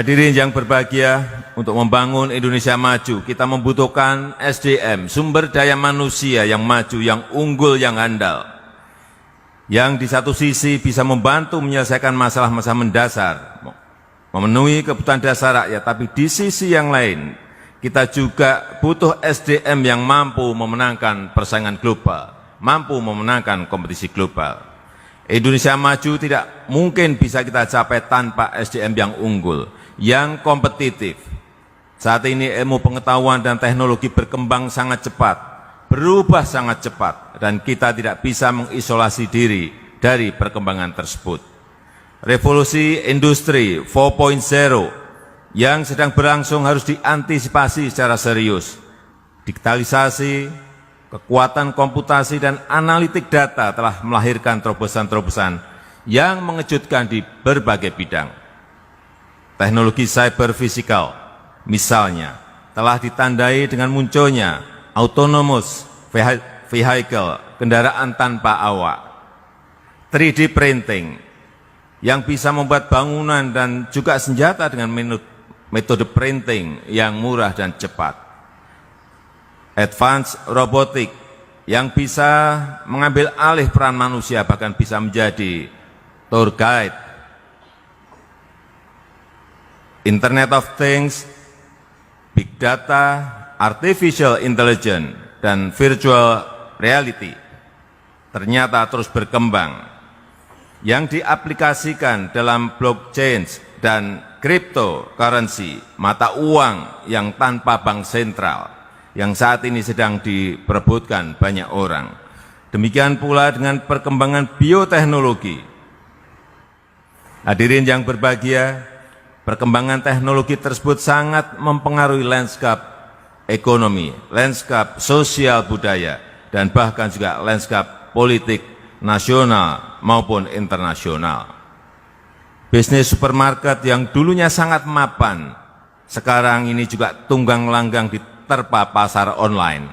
Hadirin yang berbahagia, untuk membangun Indonesia maju, kita membutuhkan SDM, sumber daya manusia yang maju, yang unggul, yang handal. Yang di satu sisi bisa membantu menyelesaikan masalah-masalah mendasar, memenuhi kebutuhan dasar rakyat, tapi di sisi yang lain, kita juga butuh SDM yang mampu memenangkan persaingan global, mampu memenangkan kompetisi global. Indonesia maju tidak mungkin bisa kita capai tanpa SDM yang unggul, yang kompetitif. Saat ini ilmu pengetahuan dan teknologi berkembang sangat cepat, berubah sangat cepat, dan kita tidak bisa mengisolasi diri dari perkembangan tersebut. Revolusi industri 4.0 yang sedang berlangsung harus diantisipasi secara serius. Digitalisasi, kekuatan komputasi dan analitik data telah melahirkan terobosan-terobosan yang mengejutkan di berbagai bidang. Teknologi cyber fisikal, misalnya, telah ditandai dengan munculnya autonomous vehicle, kendaraan tanpa awak, 3D printing, yang bisa membuat bangunan dan juga senjata dengan metode printing yang murah dan cepat. Advanced robotik yang bisa mengambil alih peran manusia, bahkan bisa menjadi tour guide. Internet of Things, Big Data, Artificial Intelligence, dan Virtual Reality ternyata terus berkembang, yang diaplikasikan dalam blockchain dan cryptocurrency, mata uang yang tanpa bank sentral, yang saat ini sedang diperebutkan banyak orang. Demikian pula dengan perkembangan bioteknologi. Hadirin yang berbahagia, perkembangan teknologi tersebut sangat mempengaruhi lanskap ekonomi, lanskap sosial budaya, dan bahkan juga lanskap politik nasional maupun internasional. Bisnis supermarket yang dulunya sangat mapan, sekarang ini juga tunggang langgang diterpa pasar online.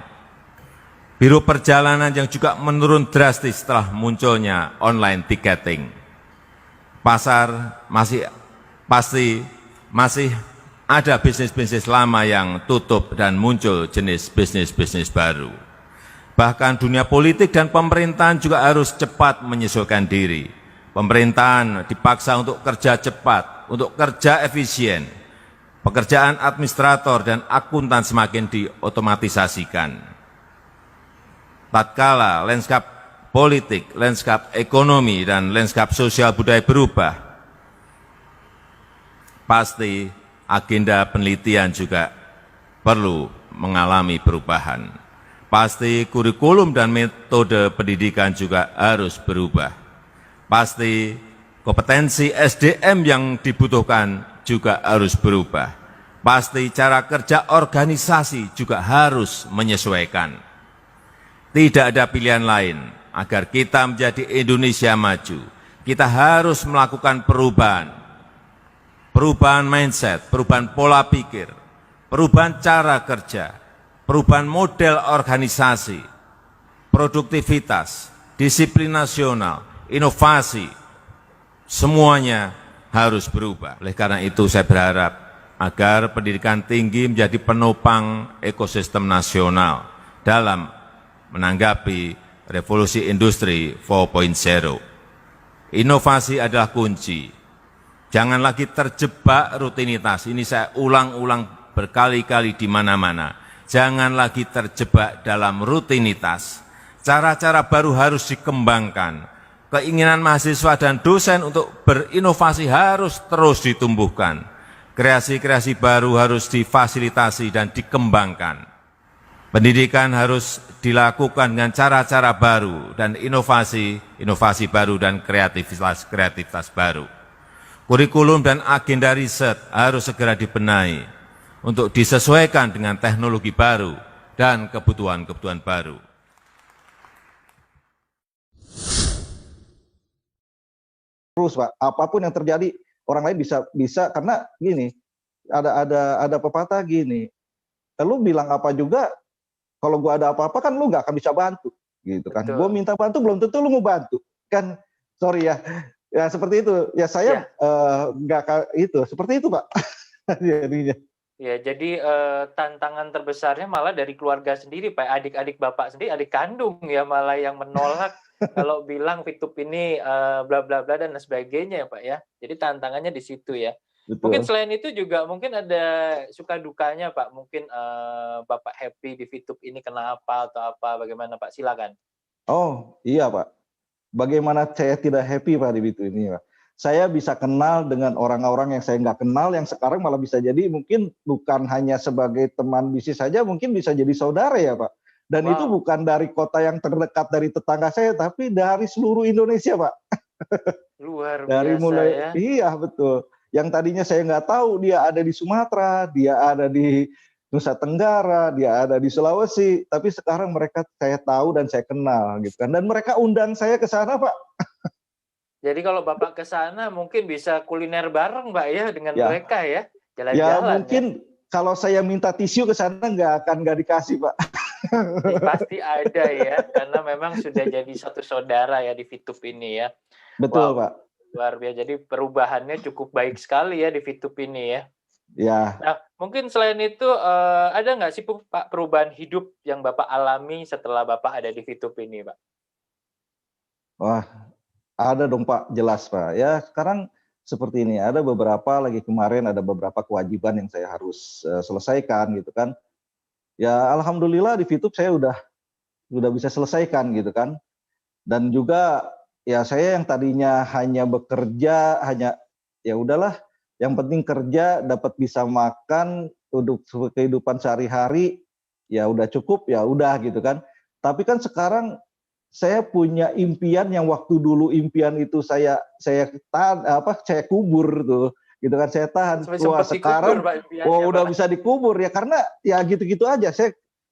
Biro perjalanan yang juga menurun drastis setelah munculnya online ticketing. Pasar pasti masih ada bisnis-bisnis lama yang tutup dan muncul jenis bisnis-bisnis baru. Bahkan dunia politik dan pemerintahan juga harus cepat menyesuaikan diri. Pemerintahan dipaksa untuk kerja cepat, untuk kerja efisien. Pekerjaan administrator dan akuntan semakin diotomatisasikan. Tatkala lanskap politik, lanskap ekonomi, dan lanskap sosial budaya berubah, pasti agenda penelitian juga perlu mengalami perubahan. Pasti kurikulum dan metode pendidikan juga harus berubah. Pasti kompetensi SDM yang dibutuhkan juga harus berubah. Pasti cara kerja organisasi juga harus menyesuaikan. Tidak ada pilihan lain agar kita menjadi Indonesia maju. Kita harus melakukan perubahan. Perubahan mindset, perubahan pola pikir, perubahan cara kerja, perubahan model organisasi, produktivitas, disiplin nasional, inovasi, semuanya harus berubah. Oleh karena itu saya berharap agar pendidikan tinggi menjadi penopang ekosistem nasional dalam menanggapi revolusi industri 4.0. Inovasi adalah kunci. Jangan lagi terjebak rutinitas. Ini saya ulang-ulang berkali-kali di mana-mana. Jangan lagi terjebak dalam rutinitas. Cara-cara baru harus dikembangkan. Keinginan mahasiswa dan dosen untuk berinovasi harus terus ditumbuhkan. Kreasi-kreasi baru harus difasilitasi dan dikembangkan. Pendidikan harus dilakukan dengan cara-cara baru dan inovasi baru dan kreativitas baru. Kurikulum dan agenda riset harus segera dibenahi untuk disesuaikan dengan teknologi baru dan kebutuhan-kebutuhan baru. Terus Pak, apapun yang terjadi orang lain bisa karena gini, ada pepatah gini, lu bilang apa juga, kalau gua ada apa-apa kan lu nggak akan bisa bantu, gitu kan. Gua minta bantu belum tentu lu mau bantu, kan. Sorry ya, Ya seperti itu. Ya saya Ya. nggak itu. Seperti itu Pak. Jadinya. Ya, jadi tantangan terbesarnya malah dari keluarga sendiri, Pak. Adik-adik Bapak sendiri, adik kandung ya malah yang menolak kalau bilang Fitup ini bla bla bla dan sebagainya ya, Pak ya. Jadi tantangannya di situ ya. Mungkin Betul. selain itu juga mungkin ada suka dukanya, Pak. Mungkin Bapak happy di Fitup ini kenapa atau apa, bagaimana, Pak? Silakan. Oh iya Pak. Bagaimana saya tidak happy Pak di itu ini Pak. Saya bisa kenal dengan orang-orang yang saya nggak kenal, yang sekarang malah bisa jadi mungkin bukan hanya sebagai teman bisnis saja, mungkin bisa jadi saudara ya Pak. Dan itu Wow, bukan dari kota yang terdekat dari tetangga saya, tapi dari seluruh Indonesia Pak. luar Dari biasa mulai, ya. iya betul. Yang tadinya saya nggak tahu dia ada di Sumatera, dia ada di Nusa Tenggara, dia ada di Sulawesi, tapi sekarang mereka saya tahu dan saya kenal gitu kan. Dan mereka undang saya ke sana Pak. Jadi kalau Bapak ke sana mungkin bisa kuliner bareng, Pak ya, dengan Ya, mereka ya. ya Jalan-jalan ya. mungkin kalau saya minta tisu ke sana nggak dikasih Pak. Pasti ada ya, karena memang sudah jadi satu saudara ya di Fitup ini ya. Betul Wow, Pak. luar biasa. Jadi perubahannya cukup baik sekali ya di Fitup ini ya. Ya, Nah, mungkin selain itu ada nggak sih Pak perubahan hidup yang Bapak alami setelah Bapak ada di Fitup ini, Pak? wah ada dong Pak, jelas Pak. Ya sekarang seperti ini, ada beberapa lagi kemarin ada beberapa kewajiban yang saya harus selesaikan gitu kan. Ya alhamdulillah di Fitup saya udah bisa selesaikan gitu kan. Dan juga ya saya yang tadinya hanya bekerja, hanya ya udahlah, yang penting kerja dapat bisa makan untuk kehidupan sehari-hari, ya udah cukup, ya udah gitu kan. Tapi kan sekarang saya punya impian yang waktu dulu impian itu saya tahan, saya kubur tuh gitu kan, saya tahan. Wah Sempat dikubur sekarang Pak wah impiannya, udah Pak. bisa dikubur ya, karena ya gitu-gitu aja.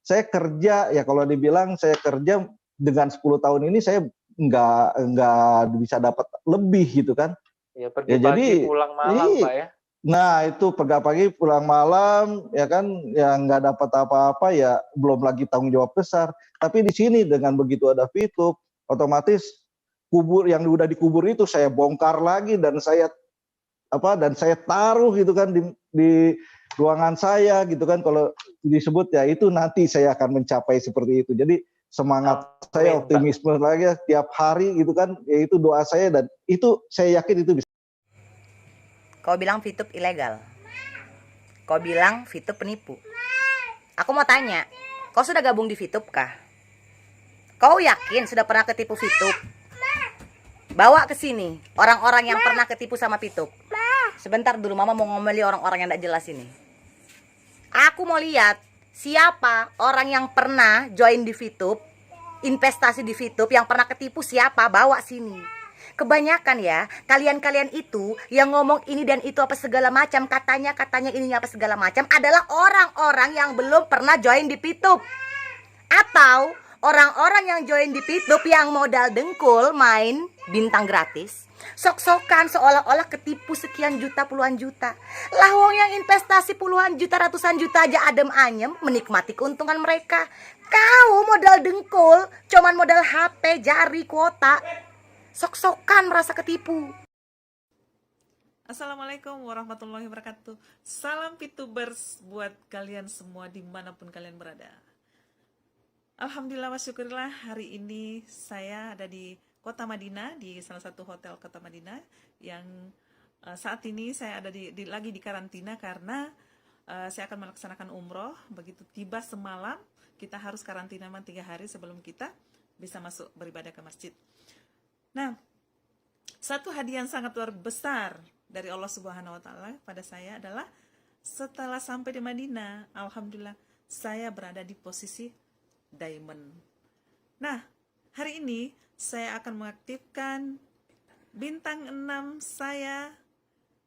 Saya kerja ya, kalau dibilang saya kerja dengan 10 tahun ini saya nggak bisa dapat lebih gitu kan. Ya pergi Ya pagi jadi pulang malam, Pak ya. nah itu pergi pagi pulang malam ya kan, yang nggak dapat apa-apa, ya belum lagi tanggung jawab besar. Tapi di sini dengan begitu ada Fitup, otomatis kubur yang udah dikubur itu saya bongkar lagi dan saya taruh gitu kan di ruangan saya gitu kan. Kalau disebut ya itu nanti saya akan mencapai seperti itu. Jadi semangat saya, Amin, Pak. optimisme lagi tiap hari gitu kan, ya itu doa saya, dan itu saya yakin itu bisa. Kau bilang Fitup ilegal. Kau bilang Fitup penipu. Aku mau tanya, kau sudah gabung di Fitup kah? Kau yakin sudah pernah ketipu Fitup? Bawa ke sini orang-orang yang pernah ketipu sama Fitup. Sebentar dulu, Mama mau ngomeli orang-orang yang tidak jelas ini. Aku mau lihat siapa orang yang pernah join di Fitup, investasi di Fitup, yang pernah ketipu siapa, bawa sini. Kebanyakan ya, kalian-kalian itu yang ngomong ini dan itu apa segala macam, katanya ini apa segala macam, adalah orang-orang yang belum pernah join di Fitup. Atau orang-orang yang join di Fitup yang modal dengkul main bintang gratis, sok-sokan seolah-olah ketipu sekian juta, puluhan juta. Lah wong yang investasi puluhan juta, ratusan juta aja adem anyem menikmati keuntungan mereka. Kau modal dengkul, cuman modal HP, jari, kuota, sok-sokan merasa ketipu. Assalamualaikum warahmatullahi wabarakatuh. Salam Fitubers buat kalian semua dimanapun kalian berada. Alhamdulillah wa syukurillah, hari ini saya ada di Kota Madinah, di salah satu hotel Kota Madinah yang saat ini saya ada lagi di karantina karena saya akan melaksanakan umroh. Begitu tiba semalam, kita harus karantina 3 hari sebelum kita bisa masuk beribadah ke masjid. Nah, satu hadiah yang sangat luar besar dari Allah Subhanahu wa taala pada saya adalah setelah sampai di Madinah, alhamdulillah saya berada di posisi diamond. Nah, hari ini saya akan mengaktifkan bintang 6 saya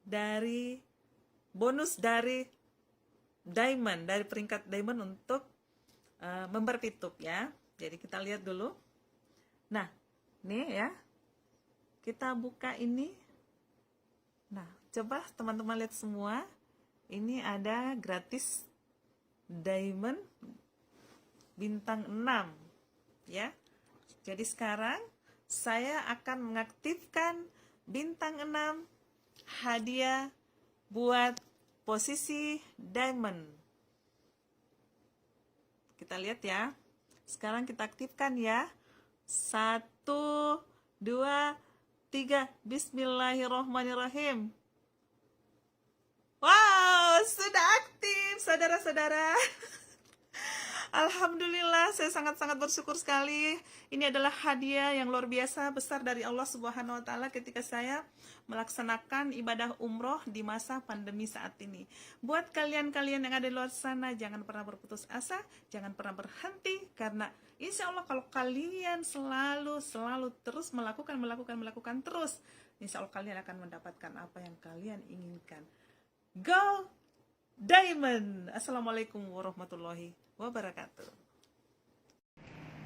dari bonus dari diamond, dari peringkat diamond untuk member Fitup ya. Jadi kita lihat dulu. Nah, nih ya. Kita buka ini. Nah, coba teman-teman lihat semua. Ini ada gratis diamond bintang 6 ya. Jadi sekarang saya akan mengaktifkan bintang 6 hadiah buat posisi diamond. Kita lihat ya. Sekarang kita aktifkan ya. 1, 2, 3. Bismillahirrahmanirrahim. Wow, sudah aktif saudara-saudara. Alhamdulillah, saya sangat-sangat bersyukur sekali. Ini adalah hadiah yang luar biasa besar dari Allah Subhanahu wa taala ketika saya melaksanakan ibadah umroh di masa pandemi saat ini. Buat kalian-kalian yang ada di luar sana, jangan pernah berputus asa, jangan pernah berhenti, karena insya Allah kalau kalian selalu terus melakukan terus, insya Allah kalian akan mendapatkan apa yang kalian inginkan. Go Diamond. Assalamualaikum warahmatullahi wabarakatuh.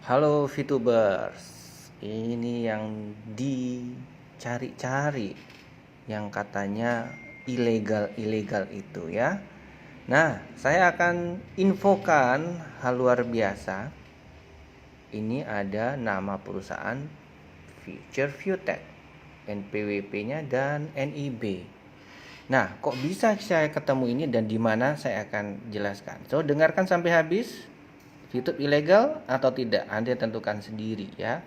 Halo VTubers, ini yang dicari-cari, yang katanya ilegal itu ya. Nah, saya akan infokan hal luar biasa. Ini ada nama perusahaan Future Viewtech, NPWP-nya dan NIB. Nah, kok bisa saya ketemu ini dan di mana, saya akan jelaskan. So, dengarkan sampai habis. YouTube ilegal atau tidak, Anda tentukan sendiri ya.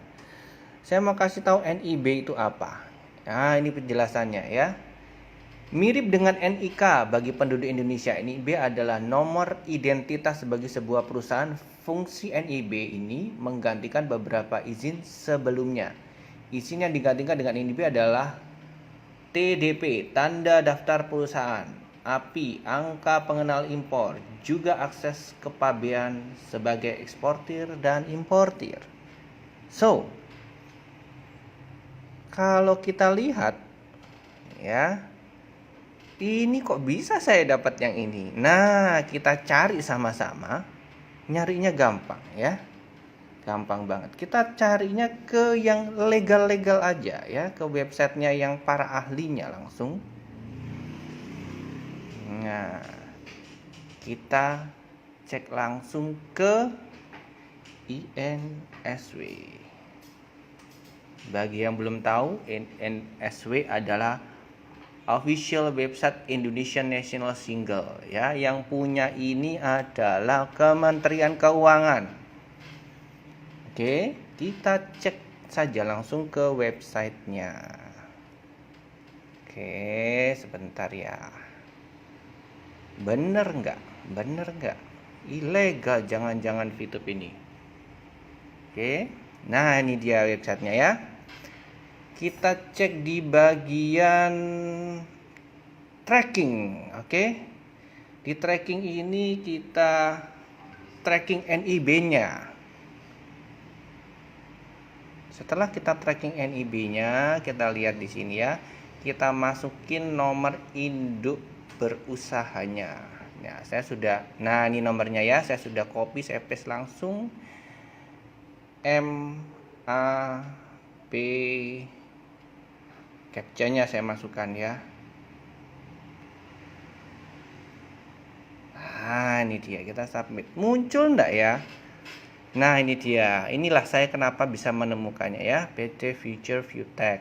Saya mau kasih tahu NIB itu apa. Nah, ini penjelasannya ya. Mirip dengan NIK bagi penduduk Indonesia, NIB adalah nomor identitas sebagai sebuah perusahaan. Fungsi NIB ini menggantikan beberapa izin sebelumnya. Izin yang digantikan dengan NIB adalah TDP, tanda daftar perusahaan, API, angka pengenal impor, juga akses kepabean sebagai eksportir dan importir. So, kalau kita lihat ya, ini kok bisa saya dapat yang ini? Nah, kita cari sama-sama. Nyarinya gampang ya. Gampang banget. Kita carinya ke yang legal-legal aja ya, ke websitenya yang para ahlinya langsung. Nah, kita cek langsung ke INSW. Bagi yang belum tahu, INSW adalah official website Indonesian National Single ya. Yang punya ini adalah Kementerian Keuangan. Oke, kita cek saja langsung ke websitenya. Oke, sebentar ya. Bener nggak? Ilegal jangan-jangan VTube ini. Oke, nah ini dia websitenya ya. Kita cek di bagian tracking. Oke, di tracking ini kita tracking NIB-nya. Setelah kita tracking NIB-nya, kita lihat di sini ya. Kita masukin nomor induk berusahanya. Nah, nah ini nomornya ya. Saya sudah copy, saya paste langsung. MAP, captcha-nya saya masukkan ya. Nah, ini dia, kita submit. Muncul enggak ya? Nah, ini dia. Inilah saya kenapa bisa menemukannya ya. PT Future Viewtech.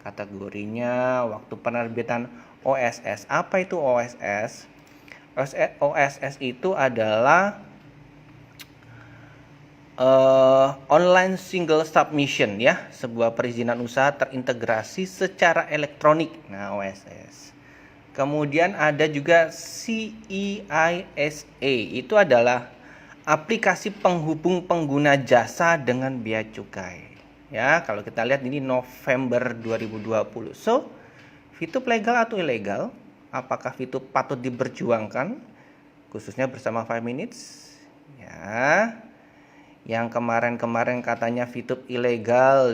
Kategorinya waktu penerbitan OSS. Apa itu OSS? OSS itu adalah online single submission ya, sebuah perizinan usaha terintegrasi secara elektronik. Nah, OSS. Kemudian ada juga CEISA, itu adalah aplikasi penghubung pengguna jasa dengan bea cukai. Ya, kalau kita lihat ini November 2020. So, VTube legal atau ilegal? Apakah VTube patut diperjuangkan? Khususnya bersama 5 minutes. Ya. Yang kemarin-kemarin katanya VTube ilegal,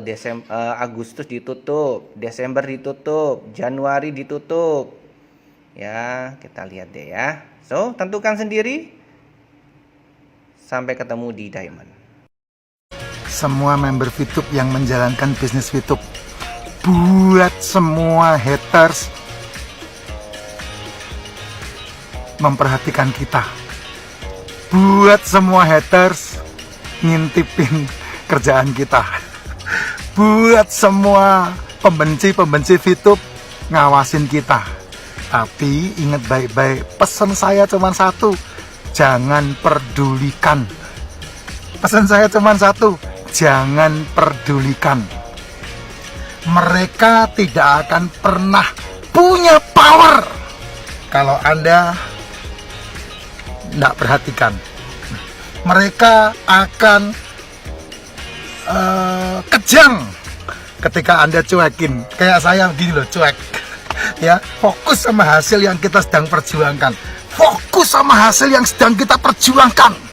Agustus ditutup, Desember ditutup, Januari ditutup. Ya, kita lihat deh ya. So, tentukan sendiri. Sampai ketemu di Diamond. Semua member VTube yang menjalankan bisnis VTube, buat semua haters memperhatikan kita, buat semua haters ngintipin kerjaan kita, buat semua pembenci VTube ngawasin kita. Tapi ingat baik-baik, pesan saya cuma satu, jangan pedulikan. Pesan saya cuma satu, jangan pedulikan. Mereka tidak akan pernah punya power kalau Anda tidak perhatikan. Mereka akan kejam ketika Anda cuekin. Kayak saya gini loh, cuek. Ya, fokus sama hasil yang kita sedang perjuangkan. Fokus sama hasil yang sedang kita perjuangkan.